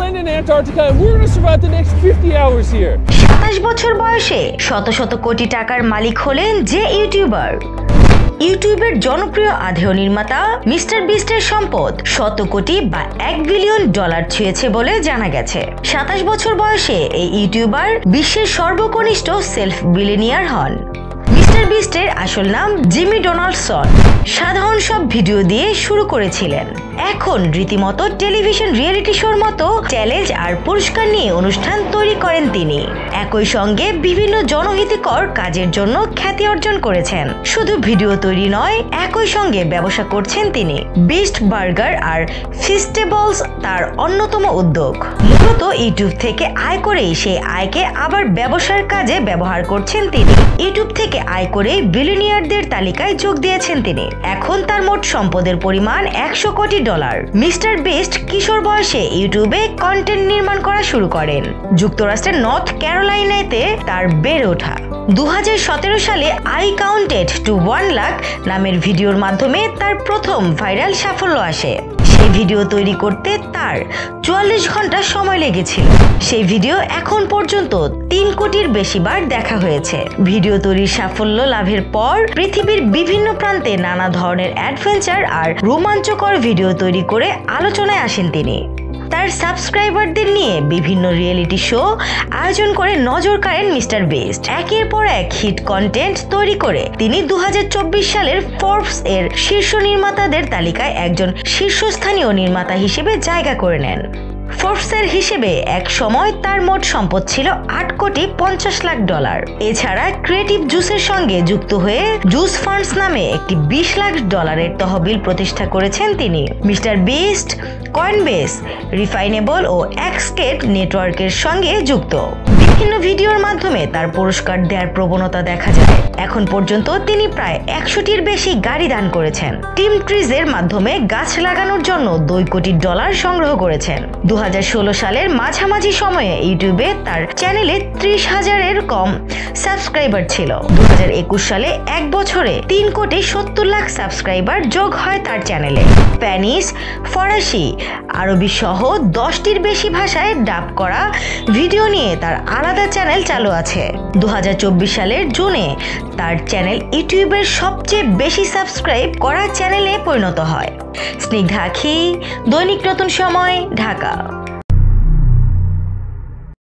land in Antarctica and we're going to survive the next 50 hours here. 27 বছর বয়সে শত শত কোটি টাকার মালিক হলেন যে ইউটিউবার। ইউটিউবের জনপ্রিয় আধেয় নির্মাতা মিস্টার বিস্টের সম্পদ শত কোটি বা $1 বিলিয়ন ছুঁয়েছে বলে জানা গেছে। 27 বছর বয়সে এই ইউটিউবার বিশ্বের সর্বকনিষ্ঠ সেলফ বিলিয়নিয়ার হন। মিস্টার বিস্টের আসল নাম জিমি ডোনাল্ডসন। সাধারণ সব ভিডিও দিয়ে শুরু করেছিলেন, এখন রীতিমতো টেলিভিশন রিয়েলিটি শোর মতো চ্যালেঞ্জ আর পুরস্কার নিয়ে অনুষ্ঠান তৈরি করেন তিনি। একই সঙ্গে বিভিন্ন জনহিতকর কাজের জন্য খ্যাতি অর্জন করেছেন। শুধু ভিডিও তৈরি নয়, একই সঙ্গে ব্যবসা করছেন তিনি। বিস্ট বার্গার আর ফিস্টেবলস তার অন্যতম উদ্যোগ। মূলত ইউটিউব থেকে আয় করেই সেই আয়কে আবার ব্যবসার কাজে ব্যবহার করছেন তিনি। ইউটিউব থেকে আয় করে বিলিয়নিয়ারদের তালিকায় যোগ দিয়েছেন তিনি। এখন তার মোট সম্পদের পরিমাণ $100 কোটি। মিস্টার বিস্ট কিশোর বয়সে ইউটিউবে কন্টেন্ট নির্মাণ করা শুরু করেন। যুক্তরাষ্ট্রের নর্থ ক্যারোলাইনাতে তার বেড়ে ওঠা। 2017 সালে আই কাউন্টেড টু 1 লাখ নামের ভিডিওর মাধ্যমে তার প্রথম ভাইরাল সাফল্য আসে। সেই ভিডিও তৈরি করতে তার 44 ঘন্টা সময় লেগেছিল। সেই ভিডিও এখন পর্যন্ত 3 কোটির বেশি বার দেখা হয়েছে। ভিডিও তৈরির সাফল্য লাভের পর পৃথিবীর বিভিন্ন প্রান্তে নানা ধরনের অ্যাডভেঞ্চার আর রোমাঞ্চকর ভিডিও তৈরি করে আলোচনায় আসেন তিনি। তার সাবস্ক্রাইবারদের নিয়ে বিভিন্ন রিয়েলিটি শো আয়োজন করে নজর কাড়েন মিস্টার বিস্ট। একের পর এক হিট কন্টেন্ট তৈরি করে তিনি 2024 সালের ফোর্বস এর শীর্ষ নির্মাতাদের তালিকায় একজন শীর্ষস্থানীয় নির্মাতা হিসেবে জায়গা করে নেন। ফোর্বসের হিসেবে এক সময় তার মোট সম্পদ ছিল $8 কোটি 50 লাখ। এছাড়া ক্রিয়েটিভ জুসের সঙ্গে যুক্ত হয়ে জুস ফান্ডস নামে একটি $20 লাখ তহবিল প্রতিষ্ঠা করেছেন তিনি। মিস্টার বিস্ট কয়েনবেস, রিফাইনেবল ও এক্সকেট নেটওয়ার্কের সঙ্গে যুক্ত। বিভিন্ন ভিডিওর মাধ্যমে তার পুরস্কার দেওয়ার প্রবণতা দেখা যায়। এখন পর্যন্ত তিনি প্রায় 100টির বেশি গাড়ি দান করেছেন। টিম ট্রিজের মাধ্যমে গাছ লাগানোর জন্য $2 কোটি সংগ্রহ করেছেন। 2016 সালের মাঝামাঝি সময়ে ইউটিউবে তার চ্যানেলে 30,000-এর কম সাবস্ক্রাইবার ছিল। 2021 সালে এক বছরে 3 কোটি 70 লাখ সাবস্ক্রাইবার যোগ হয় তার চ্যানেলে। স্প্যানিশ, ফরাসি, আরবি সহ 10টির বেশি ভাষায় ডাব করা ভিডিও নিয়ে তার আলাদা চ্যানেল চালু আছে। 2024 সালের জুনে তার চ্যানেল ইউটিউবের সবচেয়ে বেশি সাবস্ক্রাইব করা চ্যানেলে পরিণত হয়। স্নিগ্ধা আখি, দৈনিক নতুন সময়, ঢাকা।